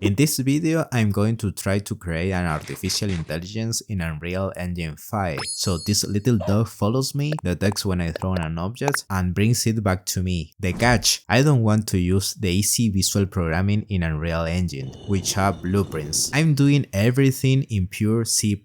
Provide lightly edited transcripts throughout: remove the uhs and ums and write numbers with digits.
In this video, I'm going to try to create an artificial intelligence in Unreal Engine 5. So this little dog follows me, detects when I throw an object, and brings it back to me. The catch: I don't want to use the easy visual programming in Unreal Engine, which have blueprints. I'm doing everything in pure C++.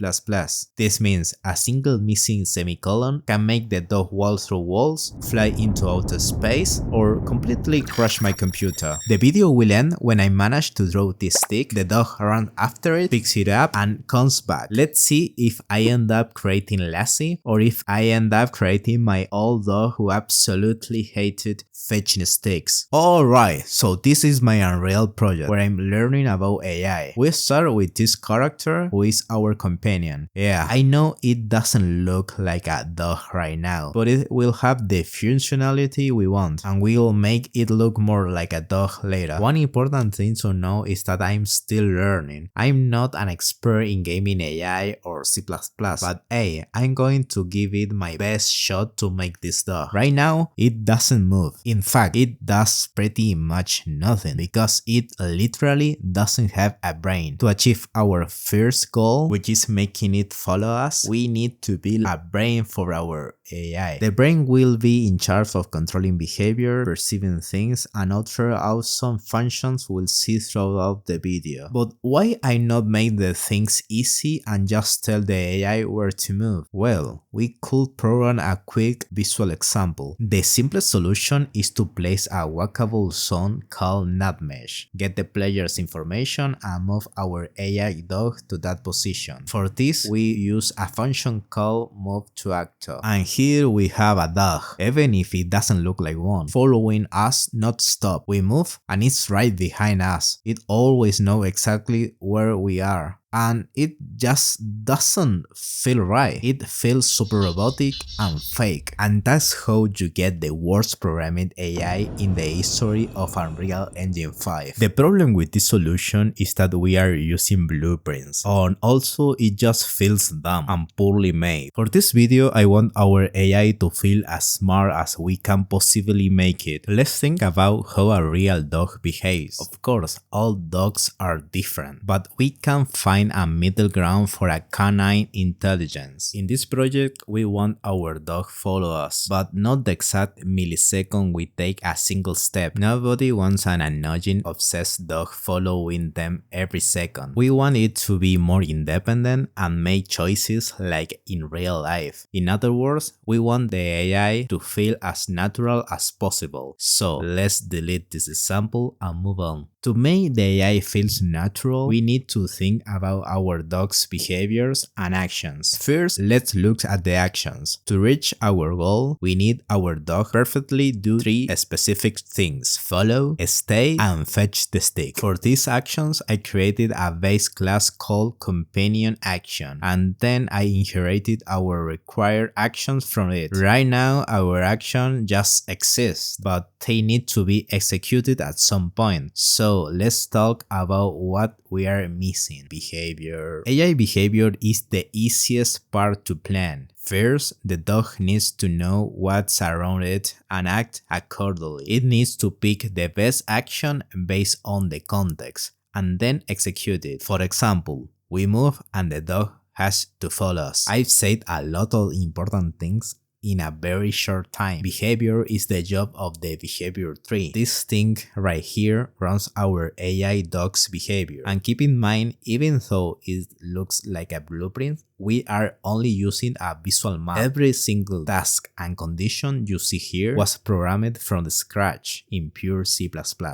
This means a single missing semicolon can make the dog walk through walls, fly into outer space, or completely crush my computer. The video will end when I manage to throw this stick, the dog runs after it, picks it up, and comes back. Let's see if I end up creating Lassie, or if I end up creating my old dog who absolutely hated fetching sticks. Alright, so this is my Unreal project where I'm learning about AI. We start with this character who is our companion. Yeah, I know it doesn't look like a dog right now, but it will have the functionality we want, and we'll make it look more like a dog later. One important thing to know is that I'm still learning. I'm not an expert in gaming AI or C++, but hey, I'm going to give it my best shot to make this dog. Right now, it doesn't move. In fact, it does pretty much nothing because it literally doesn't have a brain. To achieve our first goal, which is making it follow us, we need to build a brain for our AI. The brain will be in charge of controlling behavior, perceiving things, and other awesome functions we'll see throughout the video. But why I not make the things easy and just tell the AI where to move? Well, we could program a quick visual example. The simplest solution is to place a walkable zone called NavMesh, get the player's information, and move our AI dog to that position. For this, we use a function called moveToActor. And here we have a dog, even if it doesn't look like one, following us not stop. We move and it's right behind us. It always knows exactly where we are. And it just doesn't feel right. It feels super robotic and fake. And that's how you get the worst programmed AI in the history of Unreal Engine 5. The problem with this solution is that we are using blueprints, and also it just feels dumb and poorly made. For this video, I want our AI to feel as smart as we can possibly make it. Let's think about how a real dog behaves. Of course, all dogs are different, but we can find a middle ground for a canine intelligence. In this project, we want our dog follow us, but not the exact millisecond we take a single step. Nobody wants an annoying, obsessed dog following them every second. We want it to be more independent and make choices like in real life. In other words, we want the AI to feel as natural as possible. So let's delete this example and move on. To make the AI feels natural, we need to think about our dog's behaviors and actions. First, let's look at the actions. To reach our goal, we need our dog perfectly do three specific things: follow, stay, and fetch the stick. For these actions, I created a base class called companion action, and then I inherited our required actions from it. Right now, our action just exists, but they need to be executed at some point. So let's talk about what we are missing. Behavior. AI behavior is the easiest part to plan. First, the dog needs to know what's around it and act accordingly. It needs to pick the best action based on the context and then execute it. For example, we move and the dog has to follow us. I've said a lot of important things in a very short time. Behavior is the job of the behavior tree. This thing right here runs our AI dog's behavior. And keep in mind, even though it looks like a blueprint, we are only using a visual map. Every single task and condition you see here was programmed from scratch in pure C++.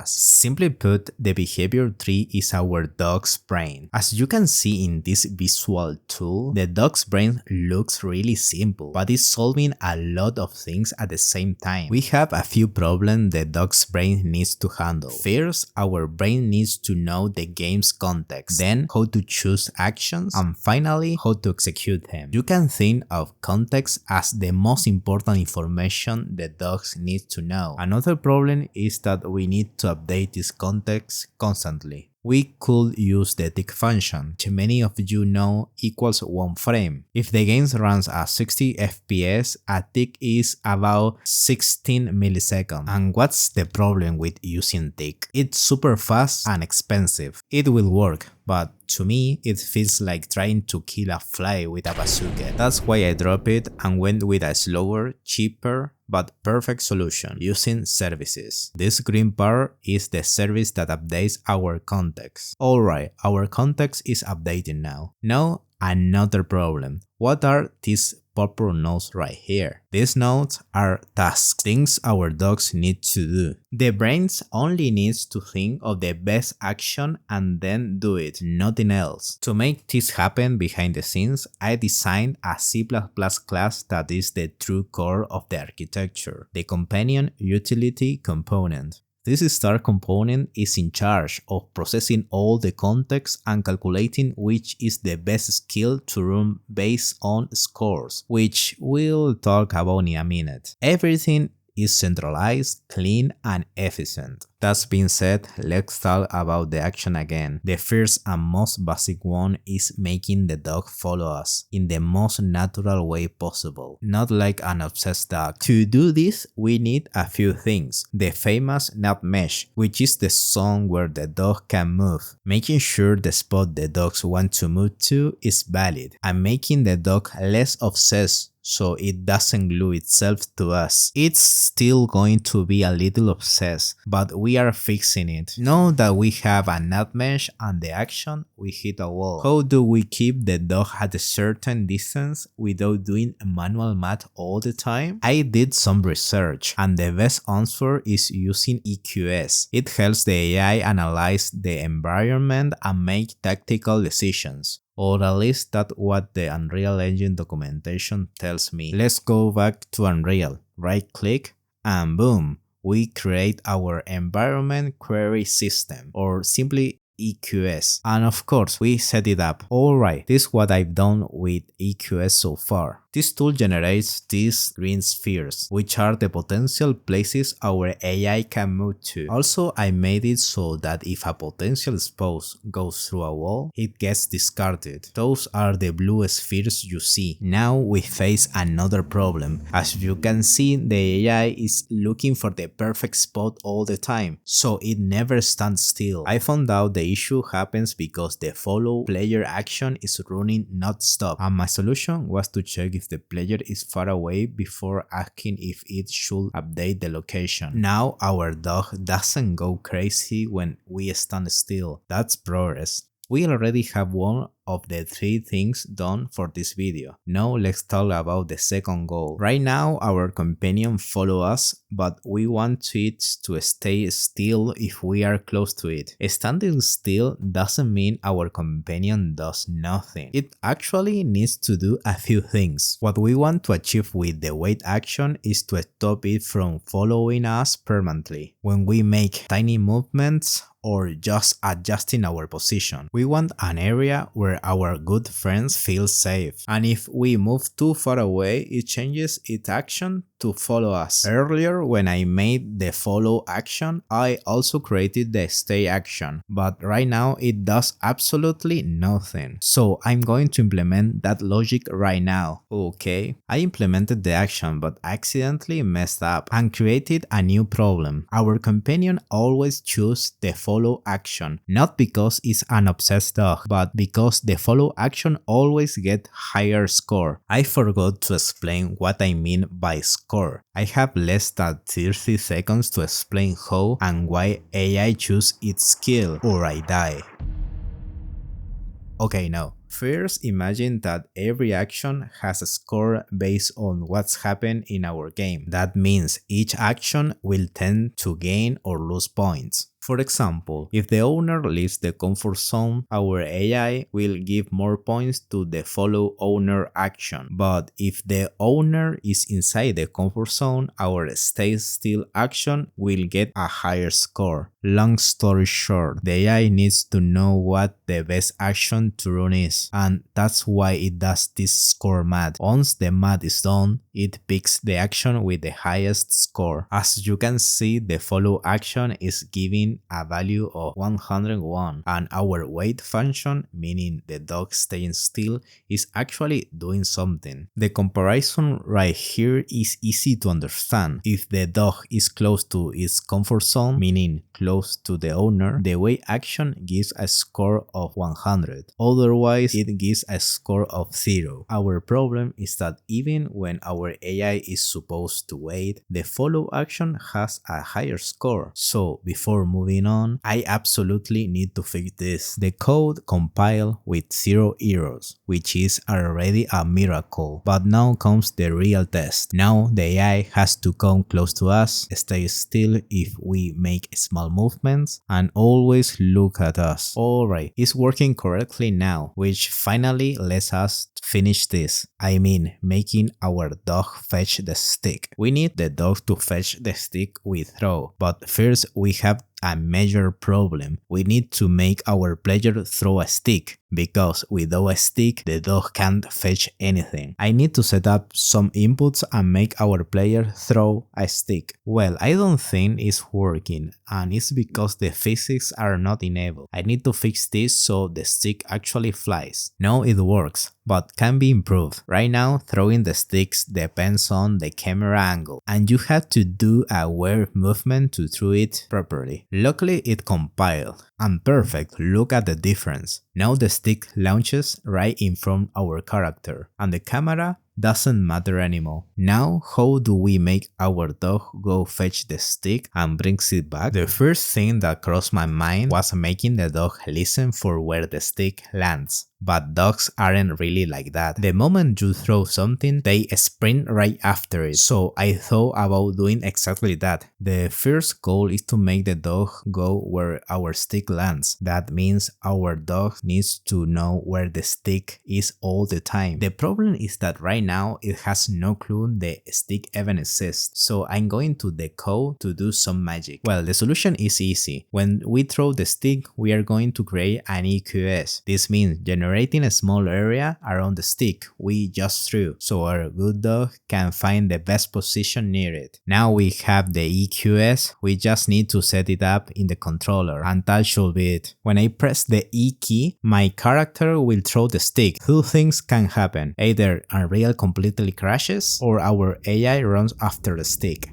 Simply put, the behavior tree is our dog's brain. As you can see in this visual tool, the dog's brain looks really simple, but is solving a lot of things at the same time. We have a few problems the dog's brain needs to handle. First, our brain needs to know the game's context, then how to choose actions, and finally how to execute them. You can think of context as the most important information the dogs need to know. Another problem is that we need to update this context constantly. we could use the tick function, which many of you know equals 1 frame. If the game runs at 60 FPS, a tick is about 16 milliseconds. And what's the problem with using tick? It's super fast and expensive. It will work, but to me, it feels like trying to kill a fly with a bazooka. That's why I dropped it and went with a slower, cheaper, but perfect solution, using services. This green bar is the service that updates our context. Alright, our context is updating now. Now, another problem. What are these purple nodes right here? These nodes are tasks, things our dogs need to do. The brains only needs to think of the best action and then do it, nothing else. To make this happen behind the scenes, I designed a C++ class that is the true core of the architecture, the companion utility component. This star component is in charge of processing all the context and calculating which is the best skill to run based on scores, which we'll talk about in a minute. Everything is centralized, clean, and efficient. That being said, let's talk about the action again. The first and most basic one is making the dog follow us in the most natural way possible, not like an obsessed dog. To do this, we need a few things. The famous nut mesh, which is the zone where the dog can move. Making sure the spot the dogs want to move to is valid, and making the dog less obsessed so it doesn't glue itself to us. It's still going to be a little obsessed, but we are fixing it. Now that we have a nut mesh and the action, we hit a wall. How do we keep the dog at a certain distance without doing manual math all the time? I did some research, and the best answer is using EQS. It helps the AI analyze the environment and make tactical decisions. Or at least that's what the Unreal Engine documentation tells me. Let's go back to Unreal, right click, and boom, we create our environment query system, or simply EQS. And of course, we set it up. Alright, this is what I've done with EQS so far. This tool generates these green spheres, which are the potential places our AI can move to. Also, I made it so that if a potential spouse goes through a wall, it gets discarded. Those are the blue spheres you see. Now we face another problem. As you can see, the AI is looking for the perfect spot all the time, so it never stands still. I found out the issue happens because the follow player action is running non-stop, and my solution was to check if the player is far away before asking if it should update the location. Now our dog doesn't go crazy when we stand still. That's progress. We already have one of the 3 things done for this video. Now let's talk about the second goal. Right now our companion follows us, but we want it to stay still if we are close to it. Standing still doesn't mean our companion does nothing. It actually needs to do a few things. What we want to achieve with the wait action is to stop it from following us permanently when we make tiny movements or just adjusting our position. We want an area where our good friends feel safe, and if we move too far away, it changes its action to follow us. Earlier, when I made the follow action, I also created the stay action, but right now it does absolutely nothing. So I'm going to implement that logic right now. Okay, I implemented the action but accidentally messed up and created a new problem. Our companion always chooses the follow action, not because it's an obsessed dog, but because the follow action always gets higher score. I forgot to explain what I mean by score. I have less than 30 seconds to explain how and why AI chooses its skill, or I die. Okay, now, first imagine that every action has a score based on what's happened in our game. That means each action will tend to gain or lose points. For example, if the owner leaves the comfort zone, our AI will give more points to the follow owner action. But if the owner is inside the comfort zone, our stay still action will get a higher score. Long story short, the AI needs to know what the best action to run is, and that's why it does this score math. Once the math is done, it picks the action with the highest score. As you can see, the follow action is giving a value of 101, and our wait function, meaning the dog staying still, is actually doing something. The comparison right here is easy to understand. If the dog is close to its comfort zone, meaning close to the owner, the wait action gives a score of 100. Otherwise, it gives a score of 0. Our problem is that even when our AI is supposed to wait, the follow action has a higher score. So before moving on, I absolutely need to fix this. The code compiled with 0 errors, which is already a miracle. But now comes the real test. Now the AI has to come close to us, stay still if we make small movements, and always look at us. Alright, it's working correctly now, which finally lets us finish this. I mean, making our dog fetch the stick. We need the dog to fetch the stick we throw, but first we have a major problem. We need to make our player throw a stick, because without a stick, the dog can't fetch anything. I need to set up some inputs and make our player throw a stick. Well, I don't think it's working, and it's because the physics are not enabled. I need to fix this so the stick actually flies. Now it works, but can be improved. Right now, throwing the sticks depends on the camera angle, and you have to do a weird movement to throw it properly. Luckily, it compiled, and perfect, look at the difference. Now the stick launches right in front of our character, and the camera doesn't matter anymore. Now, how do we make our dog go fetch the stick and brings it back? The first thing that crossed my mind was making the dog listen for where the stick lands. But dogs aren't really like that. The moment you throw something, they sprint right after it. So I thought about doing exactly that. The first goal is to make the dog go where our stick lands. That means our dog needs to know where the stick is all the time. The problem is that right now it has no clue the stick even exists. So I'm going to the code to do some magic. Well, the solution is easy. When we throw the stick, we are going to create an EQS. This means generating a small area around the stick we just threw, so our good dog can find the best position near it. Now we have the EQS, we just need to set it up in the controller, and that should be it. When I press the E key, my character will throw the stick. Two things can happen: either Unreal completely crashes, or our AI runs after the stick.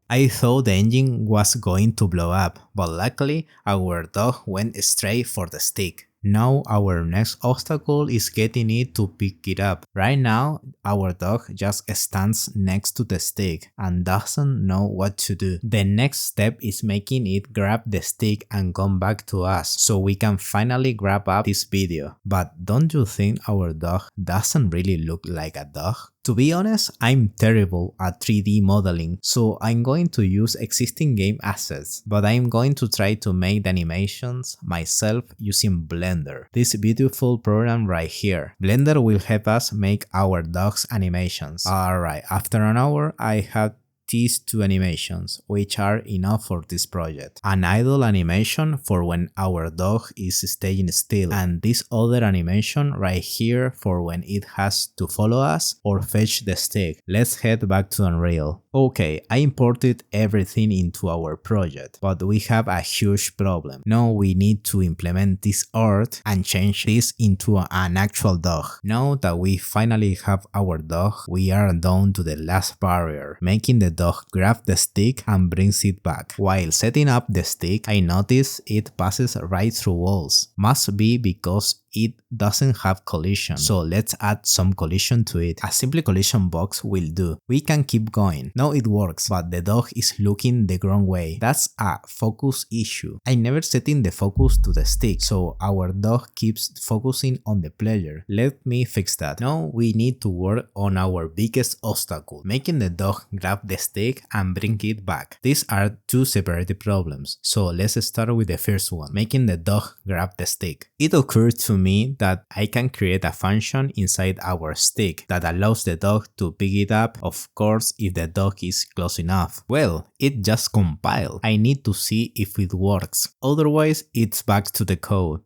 I thought the engine was going to blow up, but luckily our dog went straight for the stick. Now our next obstacle is getting it to pick it up. Right now, our dog just stands next to the stick and doesn't know what to do. The next step is making it grab the stick and come back to us, so we can finally grab up this video. But don't you think our dog doesn't really look like a dog? To be honest, I'm terrible at 3D modeling, so I'm going to use existing game assets, but I'm going to try to make the animations myself using Blender. This beautiful program right here. Blender will help us make our dog's animations. Alright, after an hour I have these two animations, which are enough for this project. An idle animation for when our dog is staying still, and this other animation right here for when it has to follow us or fetch the stick. Let's head back to Unreal. Okay, I imported everything into our project, but we have a huge problem. Now we need to implement this art and change this into an actual dog. Now that we finally have our dog, we are down to the last barrier, making the dog grab the stick and brings it back. While setting up the stick, I notice it passes right through walls. Must be because it doesn't have collision, so let's add some collision to it. A simple collision box will do. We can keep going. Now it works, but the dog is looking the wrong way. That's a focus issue. I never set in the focus to the stick, so our dog keeps focusing on the player. Let me fix that. Now we need to work on our biggest obstacle, making the dog grab the stick and bring it back. These are two separated problems, so let's start with the first one, making the dog grab the stick. It occurred to me me that I can create a function inside our stick that allows the dog to pick it up, of course if the dog is close enough. Well, it just compiled. I need to see if it works, otherwise it's back to the code.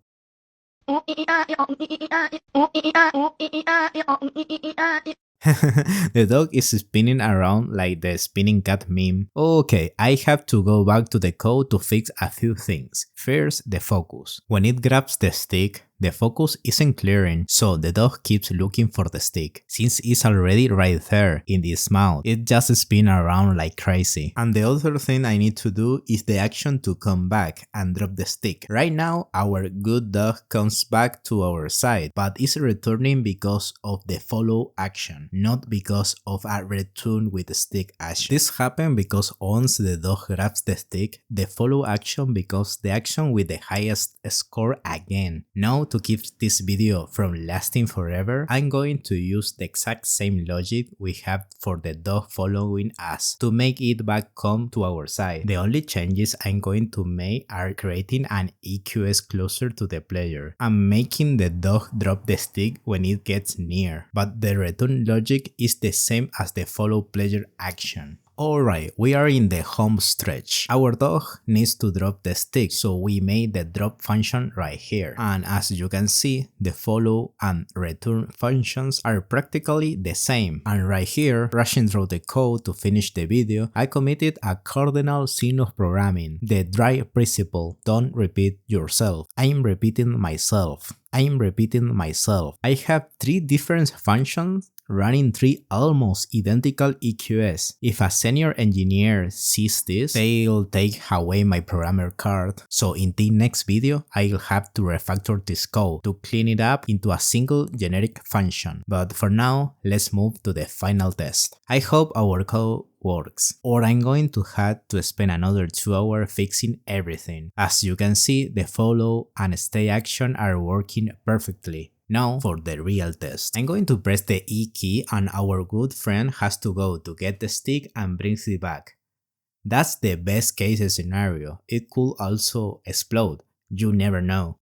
The dog is spinning around like the spinning cat meme. Okay, I have to go back to the code to fix a few things. First, the focus. When it grabs the stick, the focus isn't clearing, so the dog keeps looking for the stick. Since it's already right there in its mouth, it just spins around like crazy. And the other thing I need to do is the action to come back and drop the stick. Right now, our good dog comes back to our side, but is returning because of the follow action, not because of a return with the stick action. This happens because once the dog grabs the stick, the follow action becomes the action with the highest score again. Now, to keep this video from lasting forever, I'm going to use the exact same logic we have for the dog following us to make it back come to our side. The only changes I'm going to make are creating an EQS closer to the player and making the dog drop the stick when it gets near, but the return logic is the same as the follow player action. Alright, we are in the home stretch. Our dog needs to drop the stick, so we made the drop function right here. And as you can see, the follow and return functions are practically the same. And right here, rushing through the code to finish the video, I committed a cardinal sin of programming, the dry principle, don't repeat yourself. I'm repeating myself. I have 3 different functions running 3 almost identical EQS. If a senior engineer sees this, they'll take away my programmer card. So in the next video, I'll have to refactor this code to clean it up into a single generic function. But for now, let's move to the final test. I hope our code works, or I'm going to have to spend another 2 hours fixing everything. As you can see, the follow and stay action are working perfectly. Now for the real test. I'm going to press the E key and our good friend has to go to get the stick and brings it back. That's the best case scenario. It could also explode. You never know.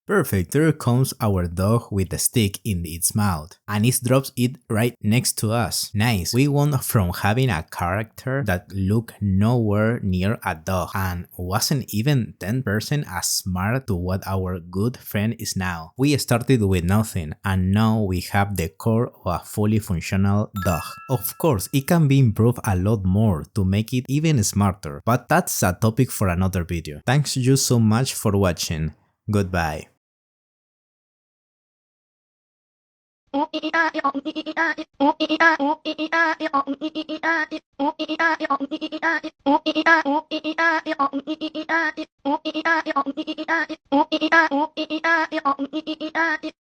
Perfect, there comes our dog with the stick in its mouth, and it drops it right next to us. Nice, we won from having a character that looked nowhere near a dog and wasn't even 10% as smart to what our good friend is now. We started with nothing, and now we have the core of a fully functional dog. Of course, it can be improved a lot more to make it even smarter, but that's a topic for another video. Thanks you so much for watching. Goodbye.